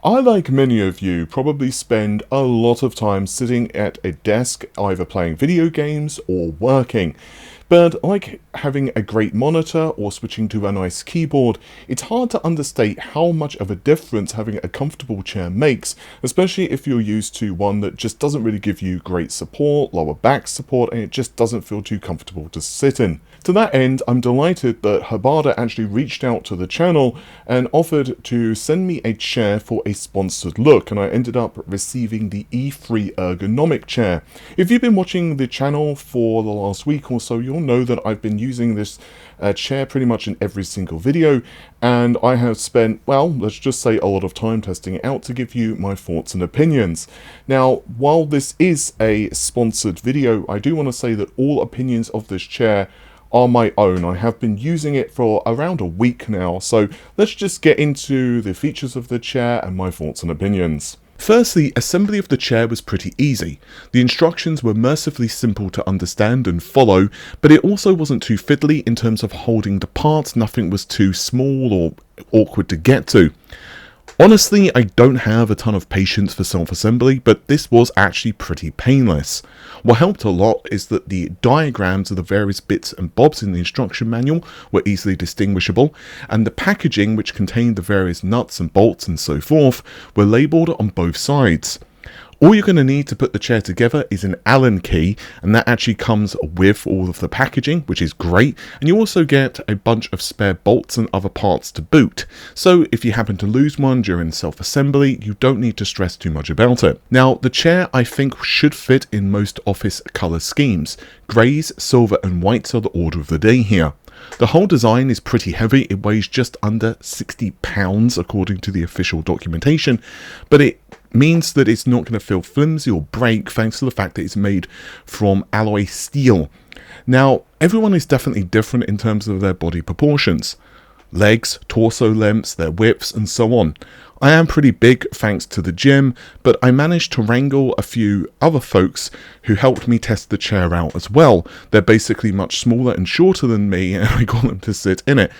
I, like many of you, probably spend a lot of time sitting at a desk either playing video games or working. But like having a great monitor or switching to a nice keyboard, it's hard to understate how much of a difference having a comfortable chair makes, especially if you're used to one that just doesn't really give you great support, lower back support, and it just doesn't feel too comfortable to sit in. To that end, I'm delighted that Hbada actually reached out to the channel and offered to send me a chair for a sponsored look, and I ended up receiving the E3 ergonomic chair. If you've been watching the channel for the last week or so, you'll know that I've been using this chair pretty much in every single video, and I have spent, well, let's just say a lot of time testing it out to give you my thoughts and opinions. Now, while this is a sponsored video, I do want to say that all opinions of this chair are my own. I have been using it for around a week now, so let's just get into the features of the chair and my thoughts and opinions. Firstly, assembly of the chair was pretty easy. The instructions were mercifully simple to understand and follow, but it also wasn't too fiddly in terms of holding the parts. Nothing was too small or awkward to get to. Honestly, I don't have a ton of patience for self-assembly, but this was actually pretty painless. What helped a lot is that the diagrams of the various bits and bobs in the instruction manual were easily distinguishable, and the packaging, which contained the various nuts and bolts and so forth, were labelled on both sides. All you're going to need to put the chair together is an Allen key, and that actually comes with all of the packaging, which is great, and you also get a bunch of spare bolts and other parts to boot. So if you happen to lose one during self-assembly, you don't need to stress too much about it. Now, the chair I think should fit in most office colour schemes. Greys, silver and whites are the order of the day here. The whole design is pretty heavy. It weighs just under 60 pounds according to the official documentation, but it means that it's not going to feel flimsy or break thanks to the fact that it's made from alloy steel. Now, everyone is definitely different in terms of their body proportions. Legs, torso lengths, their widths and so on. I am pretty big thanks to the gym, but I managed to wrangle a few other folks who helped me test the chair out as well. They're basically much smaller and shorter than me, and I got them to sit in it.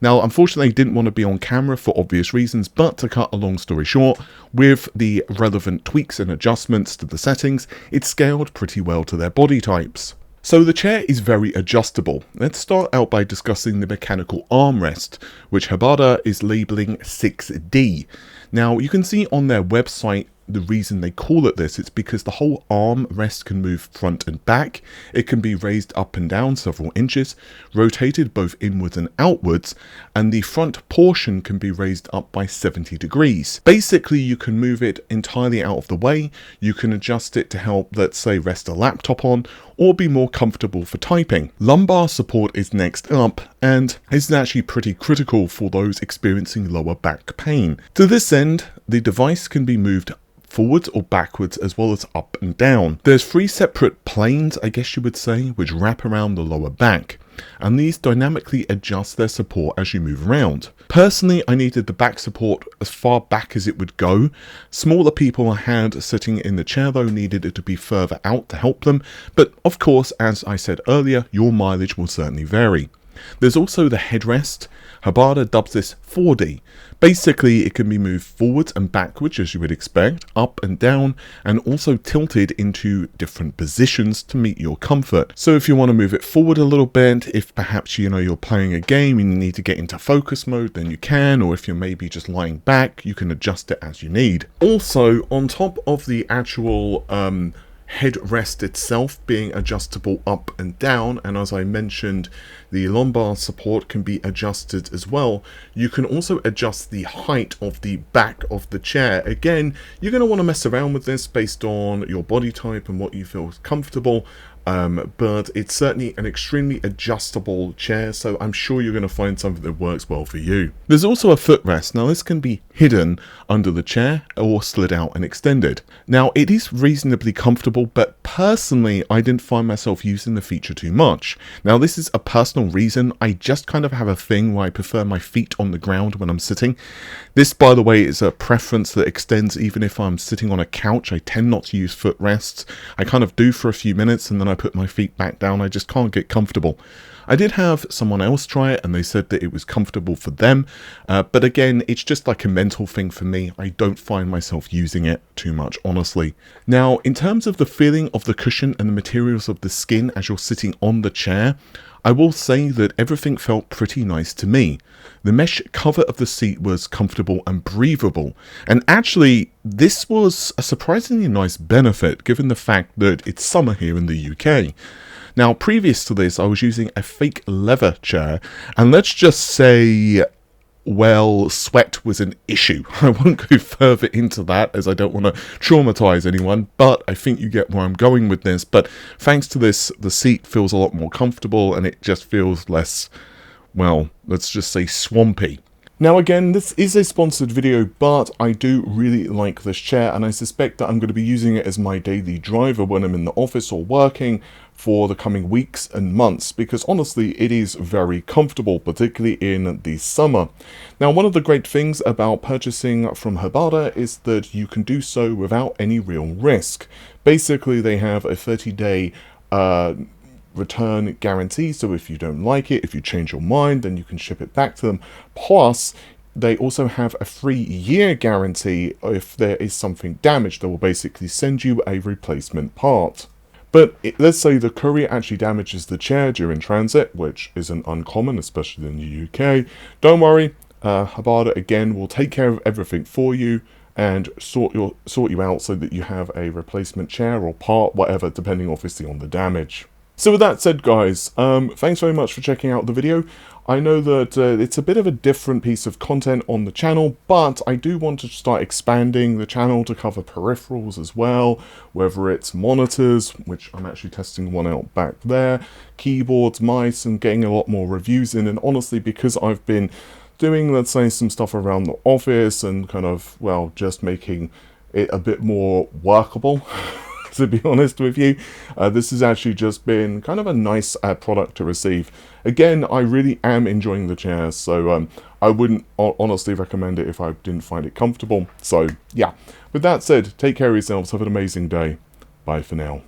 Now, unfortunately, I didn't want to be on camera for obvious reasons, but to cut a long story short, with the relevant tweaks and adjustments to the settings, it scaled pretty well to their body types. So the chair is very adjustable. Let's start out by discussing the mechanical armrest, which Hbada is labeling 6D. Now, you can see on their website the reason they call it this. It's because the whole armrest can move front and back. It can be raised up and down several inches, rotated both inwards and outwards, and the front portion can be raised up by 70 degrees. Basically, you can move it entirely out of the way. You can adjust it to help, let's say, rest a laptop on, or be more comfortable for typing. Lumbar support is next up, and is actually pretty critical for those experiencing lower back pain. To this end, the device can be moved forwards or backwards as well as up and down. There's 3 separate planes, I guess you would say, which wrap around the lower back, and these dynamically adjust their support as you move around. Personally, I needed the back support as far back as it would go. Smaller people I had sitting in the chair though needed it to be further out to help them, but of course, as I said earlier, your mileage will certainly vary. There's also the headrest. Hbada dubs this 4D. Basically, it can be moved forwards and backwards as you would expect, up and down, and also tilted into different positions to meet your comfort. So if you want to move it forward a little bit, if perhaps you're playing a game and you need to get into focus mode, then you can, or if you're maybe just lying back, you can adjust it as you need. Also, on top of the actual headrest itself being adjustable up and down, and as I mentioned, the lumbar support can be adjusted as well. You can also adjust the height of the back of the chair. Again, you're going to want to mess around with this based on your body type and what you feel is comfortable. But it's certainly an extremely adjustable chair, so I'm sure you're going to find something that works well for you. There's also a footrest. Now this can be hidden under the chair or slid out and extended. Now it is reasonably comfortable, but personally I didn't find myself using the feature too much. Now this is a personal reason. I just kind of have a thing where I prefer my feet on the ground when I'm sitting. This, by the way, is a preference that extends even if I'm sitting on a couch. I tend not to use footrests. I kind of do for a few minutes and then I put my feet back down. I just can't get comfortable. I did have someone else try it and they said that it was comfortable for them, but again, it's just like a mental thing for me. I don't find myself using it too much, honestly. Now, in terms of the feeling of the cushion and the materials of the skin as you're sitting on the chair, I will say that everything felt pretty nice to me. The mesh cover of the seat was comfortable and breathable, and actually this was a surprisingly nice benefit given the fact that it's summer here in the UK. Now, previous to this, I was using a fake leather chair, and let's just say, well, sweat was an issue. I won't go further into that as I don't want to traumatize anyone, but I think you get where I'm going with this. But thanks to this, the seat feels a lot more comfortable and it just feels less, well, let's just say swampy. Now again, this is a sponsored video, but I do really like this chair and I suspect that I'm going to be using it as my daily driver when I'm in the office or working for the coming weeks and months, because honestly it is very comfortable, particularly in the summer. Now, one of the great things about purchasing from Hbada is that you can do so without any real risk. Basically, they have a 30-day return guarantee, so if you don't like it, if you change your mind, then you can ship it back to them. Plus, they also have a 3-year guarantee. If there is something damaged, they will basically send you a replacement part. But let's say the courier actually damages the chair during transit, which isn't uncommon, especially in the UK. Don't worry, Hbada again will take care of everything for you and sort you out so that you have a replacement chair or part, whatever, depending obviously on the damage. So with that said, guys, thanks very much for checking out the video. I know that it's a bit of a different piece of content on the channel, but I do want to start expanding the channel to cover peripherals as well, whether it's monitors, which I'm actually testing one out back there, keyboards, mice, and getting a lot more reviews in. And honestly, because I've been doing, let's say, some stuff around the office and kind of, well, just making it a bit more workable, to be honest with you, this has actually just been kind of a nice product to receive. Again, I really am enjoying the chairs, so I wouldn't honestly recommend it if I didn't find it comfortable. So yeah, with that said, take care of yourselves, have an amazing day. Bye for now.